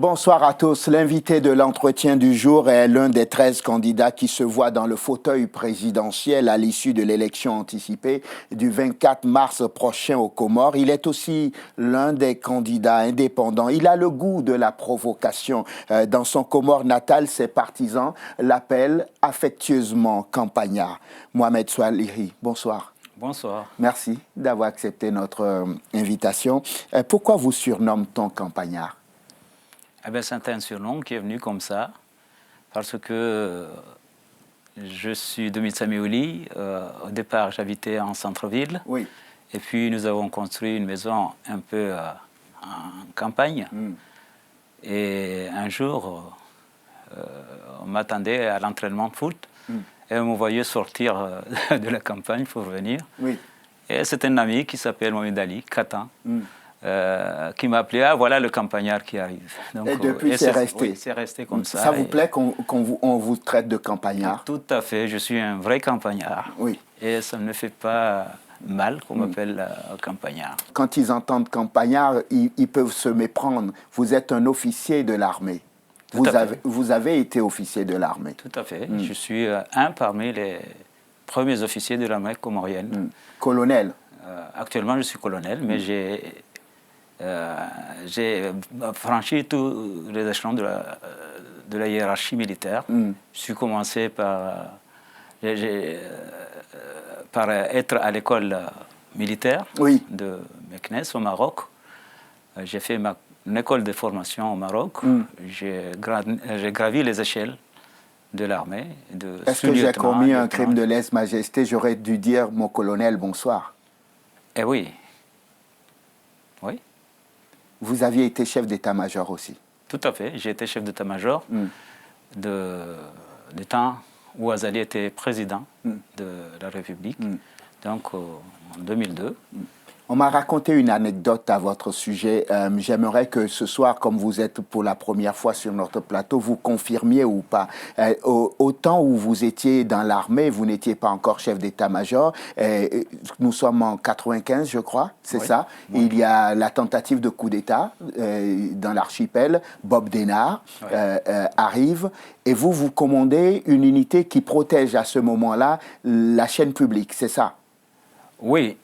Bonsoir à tous. L'invité de l'entretien du jour est l'un des 13 candidats qui se voient dans le fauteuil présidentiel à l'issue de l'élection anticipée du 24 mars prochain aux Comores. Il est aussi l'un des candidats indépendants. Il a le goût de la provocation. Dans son Comore natal, ses partisans l'appellent affectueusement Campagnard. Mohamed Soualiri, bonsoir. Bonsoir. Merci d'avoir accepté notre invitation. Pourquoi vous surnomme-t-on Campagnard ? C'est un surnom qui est venu comme ça, parce que je suis de Mitsaméouli. Au départ, j'habitais en centre-ville. Oui. Et puis, nous avons construit une maison un peu en campagne. Et un jour, on m'attendait à l'entraînement de foot. Et on me voyait sortir de la campagne pour venir. Oui. Et c'est un ami qui s'appelle Mohamed Ali, Katan. Qui m'a appelé, ah voilà le campagnard qui arrive. Donc, et depuis, c'est resté. Oui, c'est resté comme ça. Ça vous plaît qu'on vous traite de campagnard? Tout à fait, je suis un vrai campagnard. Oui. Et ça ne me fait pas mal qu'on m'appelle campagnard. Quand ils entendent campagnard, ils peuvent se méprendre. Vous êtes un officier de l'armée. Vous avez été officier de l'armée. Tout à fait. Je suis un parmi les premiers officiers de l'armée comorienne. Colonel? Actuellement, je suis colonel, mais j'ai franchi tous les échelons de la hiérarchie militaire. Je suis commencé par être à l'école militaire de Meknès au Maroc. J'ai fait une école de formation au Maroc. J'ai gravi les échelles de l'armée. Est-ce que j'ai commis un crime de lèse-majesté? J'aurais dû dire mon colonel, bonsoir. Eh oui. Oui. Vous aviez été chef d'état-major aussi? Tout à fait. J'ai été chef d'état-major du temps où Azali était président de la République, donc en 2002. On m'a raconté une anecdote à votre sujet. J'aimerais que ce soir, comme vous êtes pour la première fois sur notre plateau, vous confirmiez ou pas. Au temps où vous étiez dans l'armée, vous n'étiez pas encore chef d'état-major. Nous sommes en 95, je crois, c'est ça. Oui. Il y a la tentative de coup d'État dans l'archipel. Bob Denard arrive et vous commandez une unité qui protège à ce moment-là la chaîne publique, c'est ça? Oui,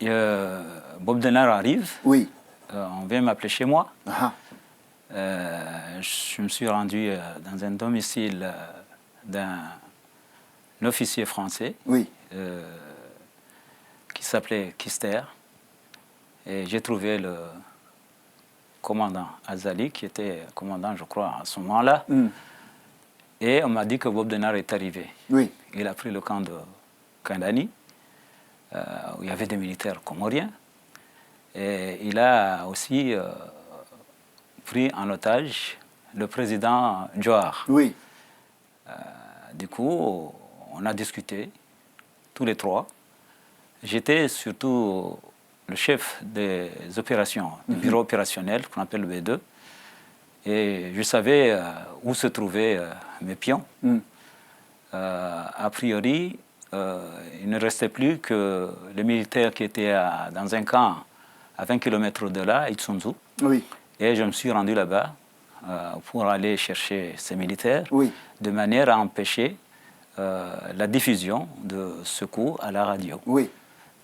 Bob Denard arrive. Oui. On vient m'appeler chez moi. Je me suis rendu dans un domicile d'un officier français qui s'appelait Kister. Et j'ai trouvé le commandant Azali, qui était commandant, je crois, à ce moment-là. Et on m'a dit que Bob Denard est arrivé. Oui. Il a pris le camp de Kandani, où il y avait des militaires comoriens. Et il a aussi pris en otage le président Johar. Oui. Du coup, on a discuté, tous les trois. J'étais surtout le chef des opérations, du bureau opérationnel, qu'on appelle le B2. Et je savais où se trouvaient mes pions. A priori, il ne restait plus que les militaires qui étaient dans un camp à 20 km de là, Itsunzu. Oui. Et je me suis rendu là-bas pour aller chercher ces militaires, de manière à empêcher la diffusion de ce coup à la radio. Oui.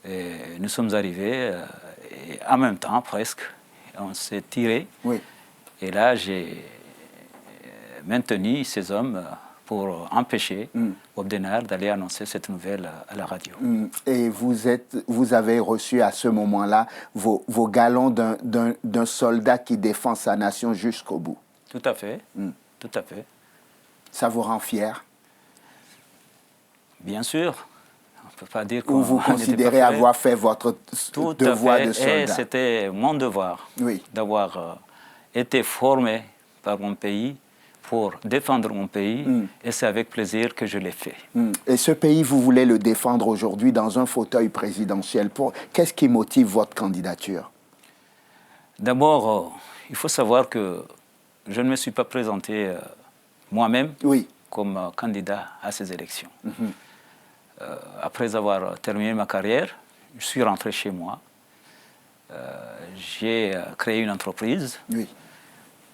Et nous sommes arrivés, et en même temps presque, on s'est tiré. Oui. Et là, j'ai maintenu ces hommes pour empêcher Bob Denard d'aller annoncer cette nouvelle à la radio. Et vous avez reçu à ce moment-là vos galons d'un soldat qui défend sa nation jusqu'au bout. Tout à fait, tout à fait. Ça vous rend fier? Bien sûr. On ne peut pas dire qu'on Ou vous considérez avoir fait votre devoir de soldat? Et c'était mon devoir d'avoir été formé par mon pays pour défendre mon pays, et c'est avec plaisir que je l'ai fait. Et ce pays, vous voulez le défendre aujourd'hui dans un fauteuil présidentiel. Qu'est-ce qui motive votre candidature? D'abord, il faut savoir que je ne me suis pas présenté moi-même comme candidat à ces élections. Après avoir terminé ma carrière, je suis rentré chez moi. J'ai créé une entreprise.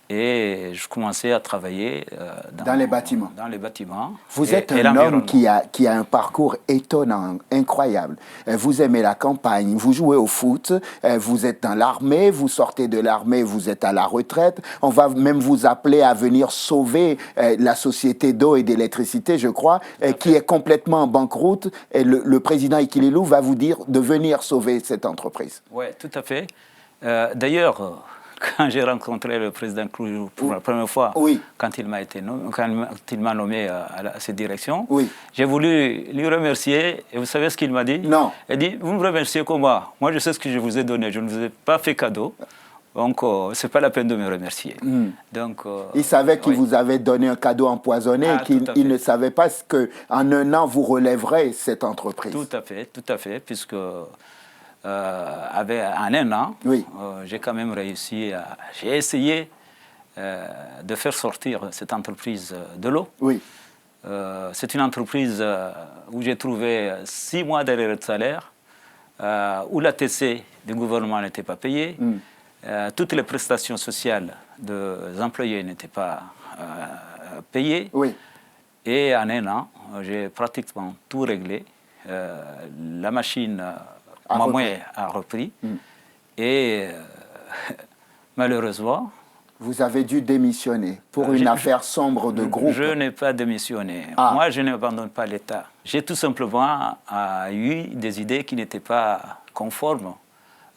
Oui. Et je commençais à travailler dans les bâtiments. Dans les bâtiments. Vous êtes un homme qui a un parcours étonnant, incroyable. Vous aimez la campagne, vous jouez au foot, vous êtes dans l'armée, vous sortez de l'armée, vous êtes à la retraite. On va même vous appeler à venir sauver la société d'eau et d'électricité, je crois, qui est complètement en banqueroute. Et le président Ikililou va vous dire de venir sauver cette entreprise. Oui, tout à fait. D'ailleurs, quand j'ai rencontré le président Ikililou pour la première fois, oui. quand il m'a nommé à cette direction, oui. j'ai voulu lui remercier. Et vous savez ce qu'il m'a dit? Non. Il dit, vous me remerciez comment? Moi, je sais ce que je vous ai donné. Je ne vous ai pas fait cadeau. Donc, ce n'est pas la peine de me remercier. Donc, il savait qu'il vous avait donné un cadeau empoisonné et qu'il ne savait pas qu'en un an, vous relèverez cette entreprise. Tout à fait, puisque en un an, oui. J'ai quand même réussi j'ai essayé de faire sortir cette entreprise de l'eau. Oui. C'est une entreprise où j'ai trouvé 6 mois d'arrêt de salaire, où la TC du gouvernement n'était pas payée, toutes les prestations sociales des employés n'étaient pas payées. Oui. Et en un an, j'ai pratiquement tout réglé. La machine a repris. Et malheureusement... Vous avez dû démissionner pour une affaire sombre de groupe. Je n'ai pas démissionné. Moi, je n'abandonne pas l'État. J'ai tout simplement eu des idées qui n'étaient pas conformes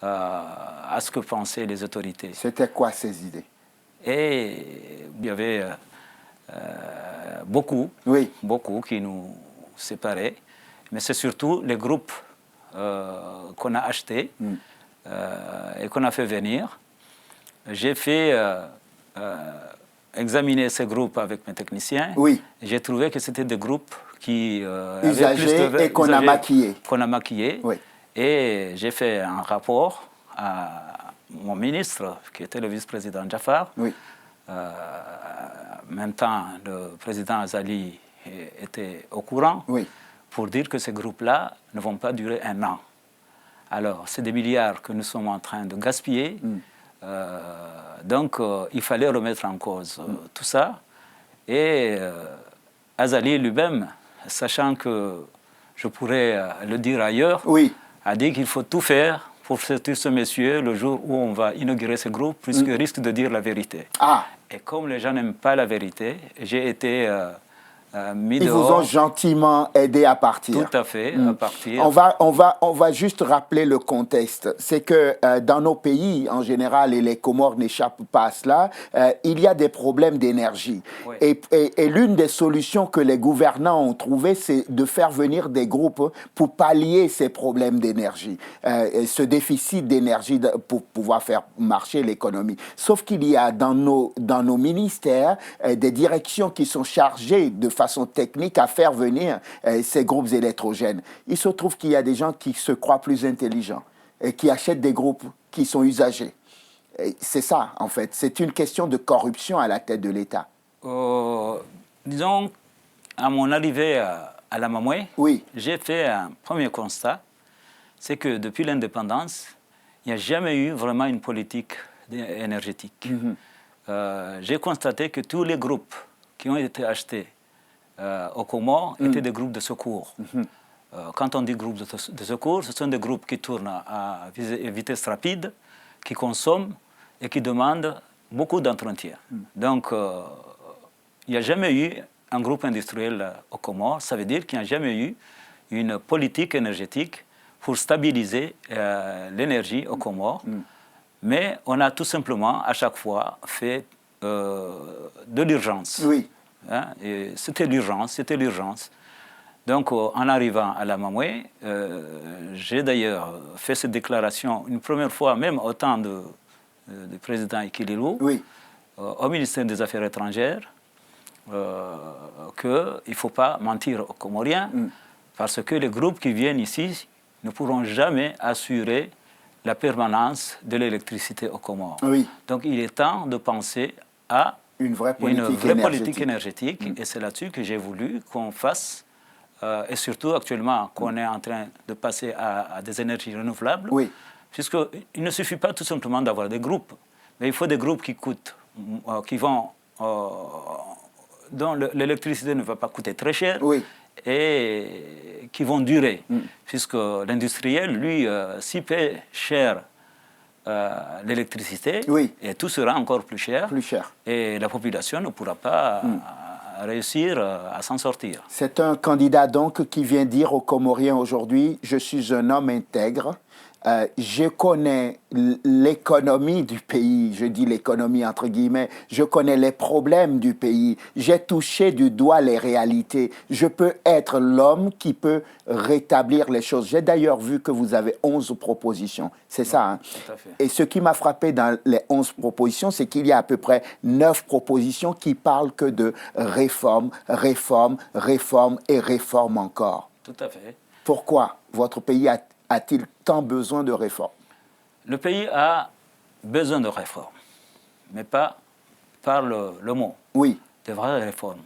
à ce que pensaient les autorités. C'était quoi ces idées? Et il y avait beaucoup qui nous séparaient. Mais c'est surtout les groupes qu'on a achetés et qu'on a fait venir. J'ai fait examiner ces groupes avec mes techniciens. Oui. J'ai trouvé que c'était des groupes qui usagés et qu'on a maquillés. Qu'on a maquillés. Oui. Et j'ai fait un rapport à mon ministre, qui était le vice-président Jafar. Oui. En même temps, le président Azali était au courant. Oui. Pour dire que ces groupes-là ne vont pas durer un an. Alors, c'est des milliards que nous sommes en train de gaspiller. Donc, il fallait remettre en cause tout ça. Et Azali lui-même, sachant que je pourrais le dire ailleurs, a dit qu'il faut tout faire pour sortir ce monsieur le jour où on va inaugurer ce groupe, puisqu'il risque de dire la vérité. Et comme les gens n'aiment pas la vérité, j'ai été... Ils vous ont gentiment aidé à partir. Tout à fait, à partir. On va juste rappeler le contexte. C'est que dans nos pays, en général, et les Comores n'échappent pas à cela, il y a des problèmes d'énergie. Oui. Et l'une des solutions que les gouvernants ont trouvées, c'est de faire venir des groupes pour pallier ces problèmes d'énergie, ce déficit d'énergie pour pouvoir faire marcher l'économie. Sauf qu'il y a dans nos ministères des directions qui sont chargées de façon technique à faire venir ces groupes électrogènes. Il se trouve qu'il y a des gens qui se croient plus intelligents et qui achètent des groupes qui sont usagés. C'est ça, en fait. C'est une question de corruption à la tête de l'État. Disons, à mon arrivée à la Mamoué, j'ai fait un premier constat, c'est que depuis l'indépendance, il n'y a jamais eu vraiment une politique énergétique. J'ai constaté que tous les groupes qui ont été achetés aux Comores étaient des groupes de secours. Quand on dit groupes de secours, ce sont des groupes qui tournent à vitesse rapide, qui consomment et qui demandent beaucoup d'entretien. Donc, il n'y a jamais eu un groupe industriel aux Comores. Ça veut dire qu'il n'y a jamais eu une politique énergétique pour stabiliser l'énergie aux Comores. Mais on a tout simplement, à chaque fois, fait de l'urgence. Hein, c'était l'urgence. Donc, en arrivant à la Mamoué, j'ai d'ailleurs fait cette déclaration une première fois, même au temps du président Ikililou, au ministère des Affaires étrangères, qu'il ne faut pas mentir aux Comoriens, parce que les groupes qui viennent ici ne pourront jamais assurer la permanence de l'électricité aux Comores. Donc, il est temps de penser à une vraie politique énergétique. Et c'est là-dessus que j'ai voulu qu'on fasse, et surtout actuellement qu'on est en train de passer à des énergies renouvelables, puisqu'il ne suffit pas tout simplement d'avoir des groupes, mais il faut des groupes qui coûtent dont l'électricité ne va pas coûter très cher, oui, et qui vont durer. Puisque l'industriel, lui, s'il paie cher l'électricité, oui, et tout sera encore plus cher. Et la population ne pourra pas réussir à s'en sortir. C'est un candidat donc qui vient dire aux Comoriens aujourd'hui, je suis un homme intègre, je connais l'économie du pays, je dis l'économie entre guillemets, je connais les problèmes du pays, j'ai touché du doigt les réalités, je peux être l'homme qui peut rétablir les choses. J'ai d'ailleurs vu que vous avez 11 propositions, c'est ça, hein? Tout à fait. Et ce qui m'a frappé dans les 11 propositions, c'est qu'il y a à peu près 9 propositions qui parlent que de réforme, réforme, réforme et réforme encore. Tout à fait. Pourquoi votre pays a-t-il tant besoin de réformes? Le pays a besoin de réformes, mais pas par le mot. Oui. De vraies réformes,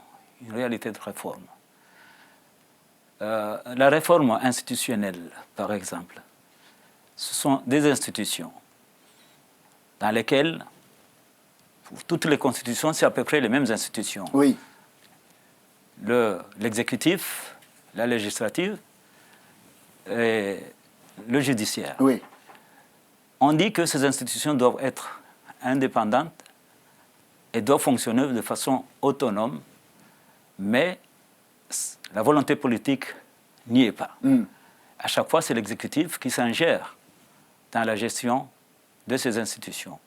une réalité de réforme. La réforme institutionnelle, par exemple, ce sont des institutions dans lesquelles, pour toutes les constitutions, c'est à peu près les mêmes institutions. Oui. L'exécutif, la législative et le judiciaire. Oui. On dit que ces institutions doivent être indépendantes et doivent fonctionner de façon autonome, mais la volonté politique n'y est pas. À chaque fois, c'est l'exécutif qui s'ingère dans la gestion de ces institutions.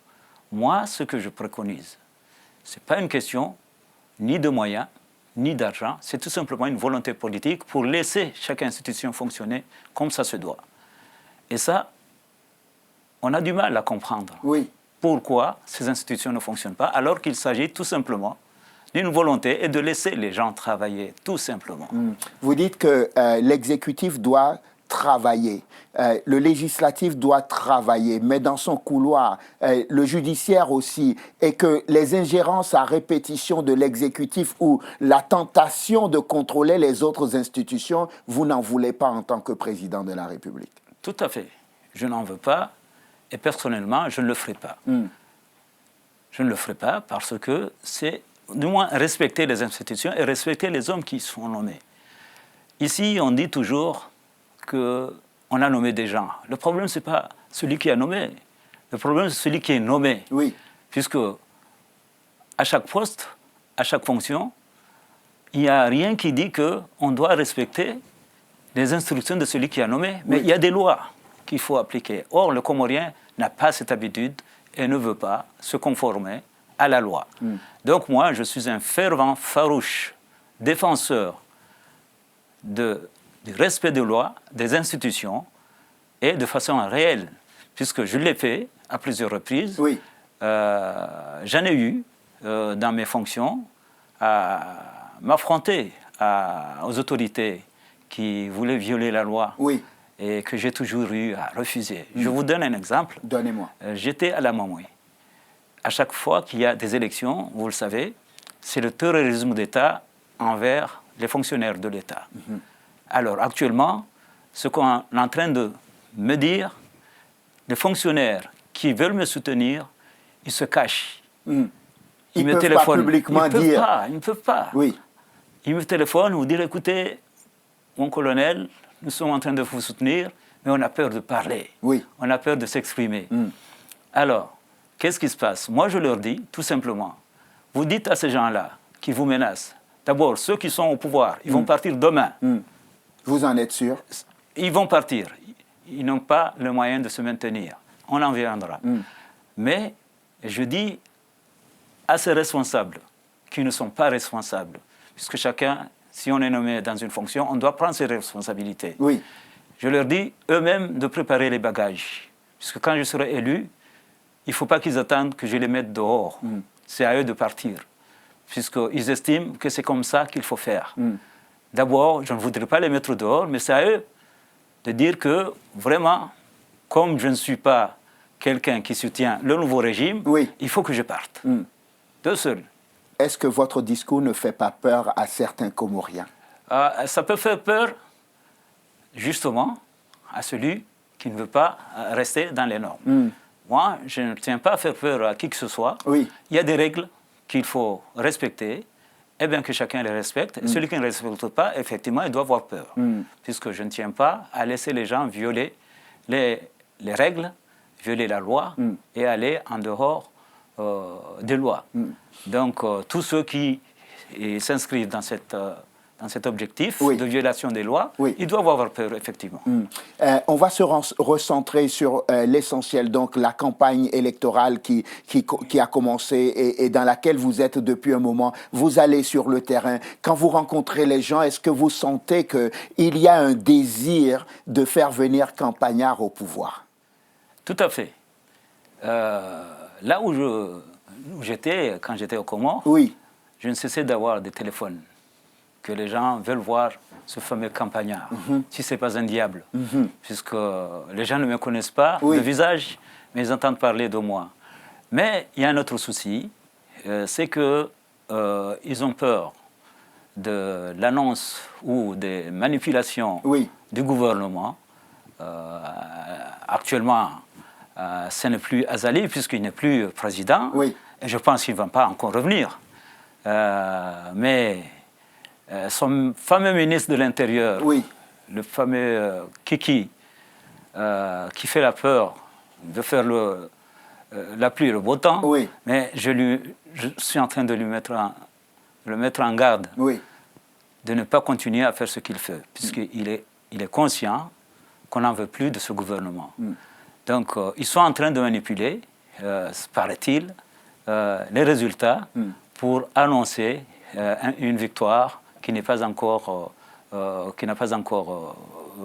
Moi, ce que je préconise, ce n'est pas une question ni de moyens, ni d'argent, c'est tout simplement une volonté politique pour laisser chaque institution fonctionner comme ça se doit. Et ça, on a du mal à comprendre. Oui. Pourquoi ces institutions ne fonctionnent pas, alors qu'il s'agit tout simplement d'une volonté et de laisser les gens travailler, tout simplement. Vous dites que l'exécutif doit travailler, le législatif doit travailler, mais dans son couloir, le judiciaire aussi, et que les ingérences à répétition de l'exécutif ou la tentation de contrôler les autres institutions, vous n'en voulez pas en tant que président de la République. Tout à fait. Je n'en veux pas, et personnellement, je ne le ferai pas. Je ne le ferai pas parce que c'est, du moins, respecter les institutions et respecter les hommes qui sont nommés. Ici, on dit toujours qu'on a nommé des gens. Le problème, ce n'est pas celui qui a nommé. Le problème, c'est celui qui est nommé. Oui. Puisque à chaque poste, à chaque fonction, il n'y a rien qui dit qu'on doit respecter les instructions de celui qui a nommé. Mais il y a des lois qu'il faut appliquer. Or, le Comorien n'a pas cette habitude et ne veut pas se conformer à la loi. Donc moi, je suis un fervent, farouche défenseur du respect des lois, des institutions, et de façon réelle, puisque je l'ai fait à plusieurs reprises. Oui. J'en ai eu, dans mes fonctions, à m'affronter aux autorités qui voulaient violer la loi. Oui. Et que j'ai toujours eu à refuser. Je vous donne un exemple. Donnez-moi. J'étais à la Mamoué. À chaque fois qu'il y a des élections, vous le savez, c'est le terrorisme d'État envers les fonctionnaires de l'État. Alors actuellement, ce qu'on est en train de me dire, les fonctionnaires qui veulent me soutenir, ils se cachent. Ils ne peuvent pas publiquement dire. Ils ne peuvent pas. Oui. Ils me téléphonent, vous dire, écoutez, mon colonel, nous sommes en train de vous soutenir, mais on a peur de parler. Oui. On a peur de s'exprimer. Alors, qu'est-ce qui se passe? Moi, je leur dis, tout simplement, vous dites à ces gens-là qui vous menacent, d'abord, ceux qui sont au pouvoir, ils vont partir demain. Vous en êtes sûr? Ils vont partir. Ils n'ont pas le moyen de se maintenir. On en viendra. Mais je dis à ces responsables qui ne sont pas responsables, puisque chacun, si on est nommé dans une fonction, on doit prendre ses responsabilités. Oui. Je leur dis eux-mêmes de préparer les bagages. Puisque quand je serai élu, il ne faut pas qu'ils attendent que je les mette dehors. C'est à eux de partir. Puisqu'ils estiment que c'est comme ça qu'il faut faire. D'abord, je ne voudrais pas les mettre dehors, mais c'est à eux de dire que vraiment, comme je ne suis pas quelqu'un qui soutient le nouveau régime, il faut que je parte. D'eux seuls. Est-ce que votre discours ne fait pas peur à certains Comoriens? Ça peut faire peur, justement, à celui qui ne veut pas rester dans les normes. moi, je ne tiens pas à faire peur à qui que ce soit. Oui. Il y a des règles qu'il faut respecter, et bien que chacun les respecte. Et celui qui ne respecte pas, effectivement, il doit avoir peur. Puisque je ne tiens pas à laisser les gens violer les règles, violer la loi et aller en dehors des lois. Donc, tous ceux qui s'inscrivent dans cet objectif de violation des lois, ils doivent avoir peur, effectivement. On va se recentrer sur l'essentiel, donc la campagne électorale qui a commencé et dans laquelle vous êtes depuis un moment. Vous allez sur le terrain. Quand vous rencontrez les gens, est-ce que vous sentez qu'il y a un désir de faire venir Campagnard au pouvoir? Tout à fait. Là où j'étais, quand j'étais au Comores, je ne cessais d'avoir des téléphones que les gens veulent voir ce fameux Campagnard, si ce n'est pas un diable, puisque les gens ne me connaissent pas de visage, mais ils entendent parler de moi. Mais il y a un autre souci, c'est qu'ils ont peur de l'annonce ou des manipulations du gouvernement. Actuellement, ce n'est plus Azali, puisqu'il n'est plus président, et je pense qu'il ne va pas encore revenir. Mais son fameux ministre de l'Intérieur, le fameux Kiki, qui fait la peur de faire la pluie et le beau temps, mais je suis en train de le mettre en garde de ne pas continuer à faire ce qu'il fait, puisqu'il est conscient qu'on n'en veut plus de ce gouvernement. Donc, ils sont en train de manipuler, paraît-il, les résultats pour annoncer une victoire qui n'a pas encore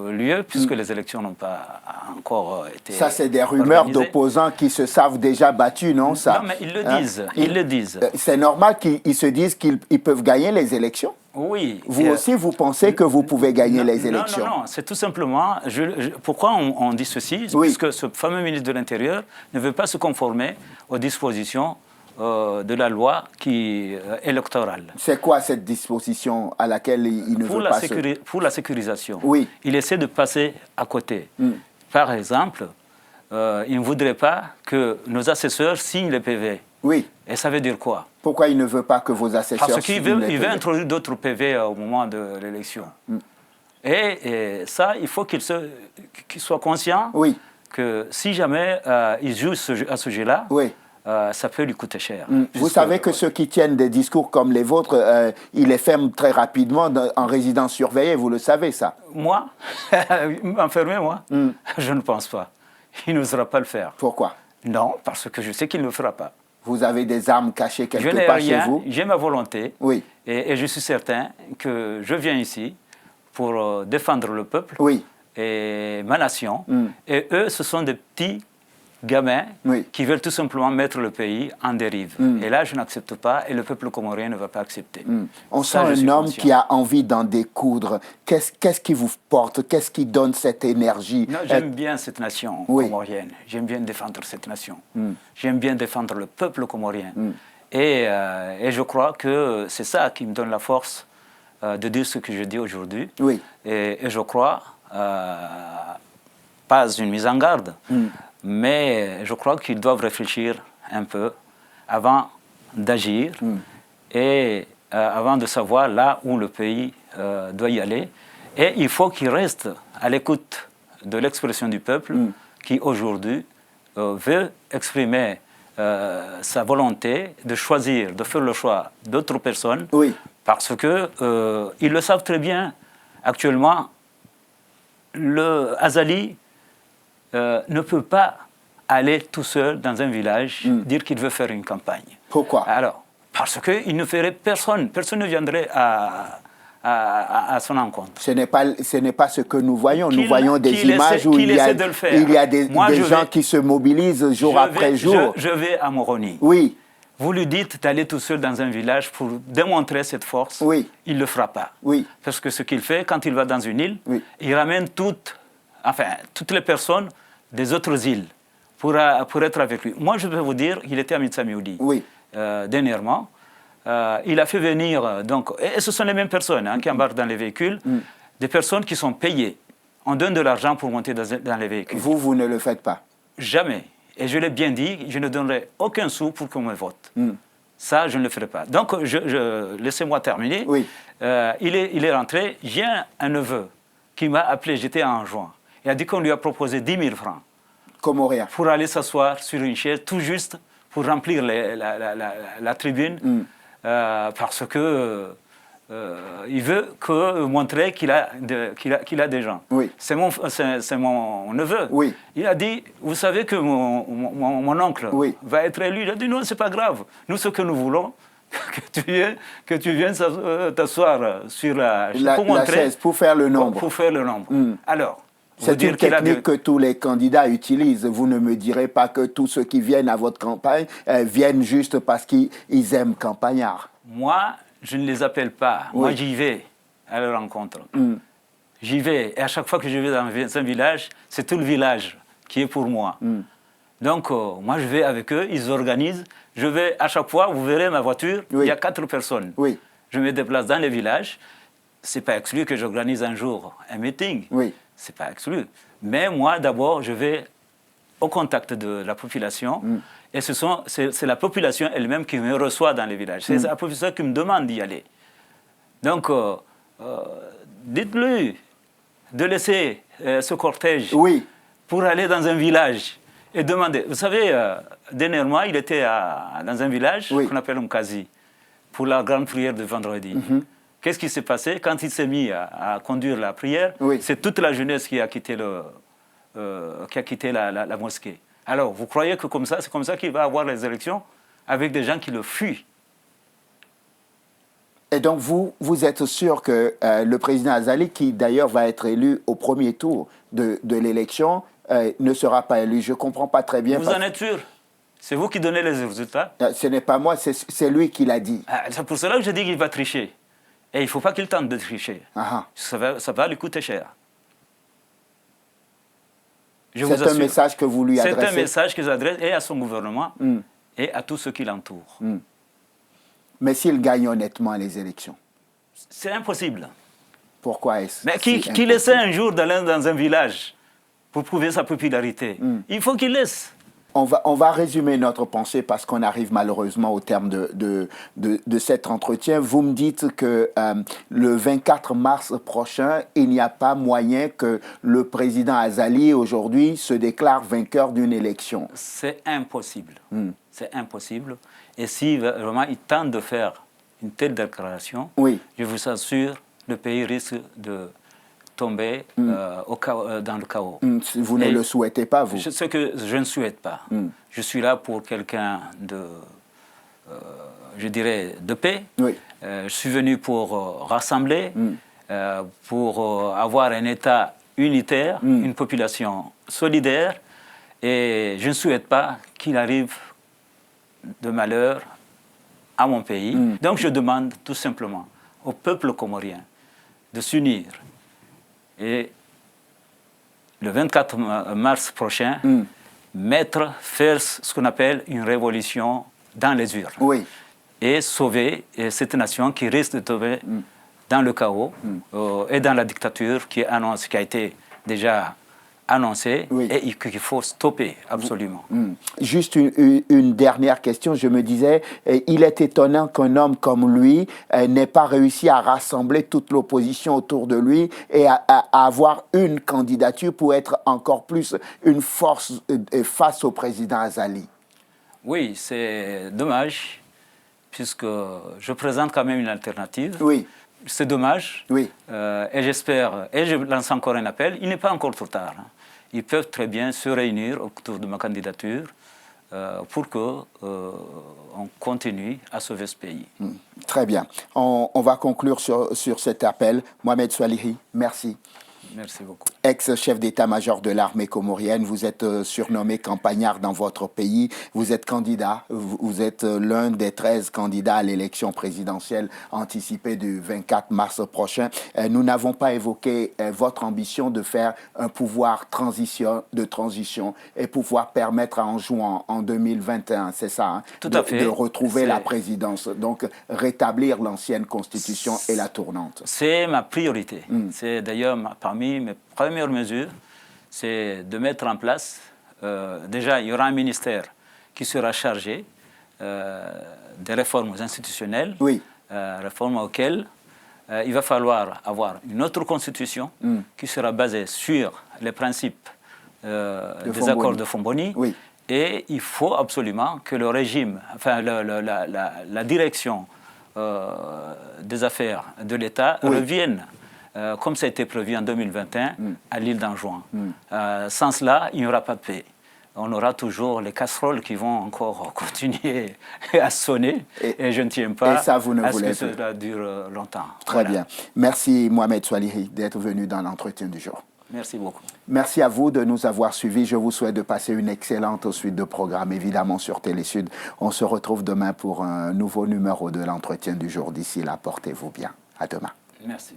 lieu, puisque les élections n'ont pas encore été Ça, c'est des rumeurs d'opposants qui se savent déjà battus, non ça? Non, mais ils le disent. Ils le disent. C'est normal qu'ils se disent qu'ils peuvent gagner les élections? Oui. Vous aussi, vous pensez que vous pouvez gagner les élections? Non, c'est tout simplement... pourquoi on dit ceci? Puisque ce fameux ministre de l'Intérieur ne veut pas se conformer aux dispositions de la loi électorale. C'est quoi cette disposition à laquelle il ne veut pas Pour la sécurisation. Il essaie de passer à côté. Par exemple, il ne voudrait pas que nos assesseurs signent les PV. Et ça veut dire quoi? Pourquoi il ne veut pas que vos assesseurs signent les PV? Parce qu'il veut introduire d'autres PV au moment de l'élection. Et ça, il faut qu'il soit conscient que si jamais il joue à ce jeu-là, ça peut lui coûter cher. Vous savez que ceux qui tiennent des discours comme les vôtres, ils les ferment très rapidement en résidence surveillée, vous le savez ça? Moi? Enfermer, moi? Je ne pense pas. Il n'osera pas le faire. Pourquoi? Non, parce que je sais qu'il ne le fera pas. Vous avez des armes cachées quelque part chez vous? J'ai ma volonté. Et je suis certain que je viens ici pour défendre le peuple et ma nation. Et eux, ce sont des petits gamins qui veulent tout simplement mettre le pays en dérive. Et là, je n'accepte pas et le peuple comorien ne va pas accepter. On sent un homme qui a envie d'en découdre. Qu'est-ce qui vous porte? Qu'est-ce qui donne cette énergie? J'aime bien cette nation comorienne. J'aime bien défendre cette nation. J'aime bien défendre le peuple comorien. Et je crois que c'est ça qui me donne la force de dire ce que je dis aujourd'hui. Et je crois, pas une mise en garde, mais je crois qu'ils doivent réfléchir un peu avant d'agir et avant de savoir là où le pays doit y aller. Et il faut qu'ils restent à l'écoute de l'expression du peuple qui aujourd'hui veut exprimer sa volonté de choisir, de faire le choix d'autres personnes parce qu'ils le savent très bien. Actuellement, le Azali ne peut pas aller tout seul dans un village, dire qu'il veut faire une campagne. Pourquoi? Alors, parce qu'il ne ferait personne ne viendrait à son encontre. Ce n'est pas ce que nous voyons. Nous voyons des images où il y a des gens qui se mobilisent jour après jour. Je vais à Moroni. Vous lui dites d'aller tout seul dans un village pour démontrer cette force, il ne le fera pas. Parce que ce qu'il fait, quand il va dans une île, il ramène toutes les personnes des autres îles pour être avec lui. Moi, je peux vous dire, il était à Mitsamioudi dernièrement. Il a fait venir, donc, et ce sont les mêmes personnes qui embarquent dans les véhicules, des personnes qui sont payées. On donne de l'argent pour monter dans les véhicules. Vous ne le faites pas? Jamais. Et je l'ai bien dit, je ne donnerai aucun sou pour qu'on me vote. Ça, je ne le ferai pas. Donc, laissez-moi terminer. Oui. Il est rentré. J'ai un neveu qui m'a appelé, j'étais en juin. Il a dit qu'on lui a proposé 10 000 francs. Comorien. Pour aller s'asseoir sur une chaise, tout juste pour remplir la tribune, parce que il veut montrer qu'il a des gens. Oui. C'est mon neveu. Oui. Il a dit, vous savez que mon oncle va être élu. Il a dit, non, c'est pas grave. Nous, ce que nous voulons, que tu viennes t'asseoir sur la chaise pour faire le nombre. Pour faire le nombre. Alors, c'est une technique que tous les candidats utilisent. Vous ne me direz pas que tous ceux qui viennent à votre campagne viennent juste parce qu'ils aiment Campagnard. Moi, je ne les appelle pas. Oui. Moi, j'y vais à leur rencontre. J'y vais. Et à chaque fois que je vais dans un village, c'est tout le village qui est pour moi. Donc, moi, je vais avec eux, ils organisent. Je vais à chaque fois, vous verrez ma voiture, il y a 4 personnes. Oui. Je me déplace dans les villages. Ce n'est pas exclu que j'organise un jour un meeting. Oui. Ce n'est pas exclu. Mais moi, d'abord, je vais au contact de la population. Et c'est la population elle-même qui me reçoit dans les villages. C'est la population qui me demande d'y aller. Donc, dites-lui de laisser ce cortège pour aller dans un village et demander. Vous savez, dernièrement, il était dans un village qu'on appelle Mkazi pour la grande prière de vendredi. Qu'est-ce qui s'est passé? Quand il s'est mis à conduire la prière, c'est toute la jeunesse qui a quitté, la mosquée. Alors, vous croyez que c'est comme ça qu'il va avoir les élections avec des gens qui le fuient? Et donc, vous êtes sûr que le président Azali, qui d'ailleurs va être élu au premier tour de l'élection, ne sera pas élu? Je ne comprends pas très bien. Vous en êtes sûr? C'est vous qui donnez les résultats? Ce n'est pas moi, c'est lui qui l'a dit. C'est pour cela que je dis qu'il va tricher. Et il ne faut pas qu'il tente de tricher. Ça va lui coûter cher. C'est un message que vous lui adressez? C'est un message que j'adresse et à son gouvernement et à tous ceux qui l'entourent. Mais s'il gagne honnêtement les élections? C'est impossible. Pourquoi est-ce? Mais qu'il essaie un jour d'aller dans un village pour prouver sa popularité. Il faut qu'il laisse. On va résumer notre pensée parce qu'on arrive malheureusement au terme de cet entretien. Vous me dites que le 24 mars prochain, il n'y a pas moyen que le président Azali, aujourd'hui, se déclare vainqueur d'une élection. C'est impossible. C'est impossible. Et si vraiment il tente de faire une telle déclaration, je vous assure, le pays risque de tomber dans le chaos. Vous ne le souhaitez pas, vous? Ce que je ne souhaite pas. Je suis là pour quelqu'un je dirais, de paix. Je suis venu pour rassembler, pour avoir un État unitaire, une population solidaire. Et je ne souhaite pas qu'il arrive de malheur à mon pays. Donc je demande tout simplement au peuple comorien de s'unir. Et le 24 mars prochain, faire ce qu'on appelle une révolution dans les urnes. Et sauver cette nation qui risque de tomber dans le chaos et dans la dictature qui a été déjà annoncée et qu'il faut stopper absolument. Juste une dernière question. Je me disais, il est étonnant qu'un homme comme lui n'ait pas réussi à rassembler toute l'opposition autour de lui et à avoir une candidature pour être encore plus une force face au président Azali. Oui, c'est dommage, puisque je présente quand même une alternative. C'est dommage. Et j'espère, et je lance encore un appel, il n'est pas encore trop tard. Ils peuvent très bien se réunir autour de ma candidature pour qu'on continue à sauver ce pays. Très bien. On va conclure sur cet appel. Mohamed Swalihi, merci. Merci beaucoup. Ex-chef d'état-major de l'armée comorienne, vous êtes surnommé campagnard dans votre pays. Vous êtes candidat, vous êtes l'un des 13 candidats à l'élection présidentielle anticipée du 24 mars prochain. Nous n'avons pas évoqué votre ambition de faire un pouvoir de transition et pouvoir permettre à Anjou en 2021, c'est ça, Tout à fait. De retrouver la présidence, donc rétablir l'ancienne constitution et la tournante. C'est ma priorité. C'est d'ailleurs parmi mes premières mesures, c'est de mettre en place déjà, il y aura un ministère qui sera chargé des réformes institutionnelles, Oui. Réformes auxquelles il va falloir avoir une autre constitution qui sera basée sur les principes des accords de Fomboni. Oui. Et il faut absolument que le régime, enfin la direction des affaires de l'État revienne, comme ça a été prévu en 2021, à l'île d'Anjouan. Sans cela, il n'y aura pas de paix. On aura toujours les casseroles qui vont encore continuer à sonner. Et je ne tiens pas ça, vous ne à ce voulez que cela dure longtemps. Très bien. Merci Mohamed Swalihri d'être venu dans l'entretien du jour. Merci beaucoup. Merci à vous de nous avoir suivis. Je vous souhaite de passer une excellente suite de programmes, évidemment, sur Télésud. On se retrouve demain pour un nouveau numéro de l'entretien du jour. D'ici là, portez-vous bien. À demain. Merci.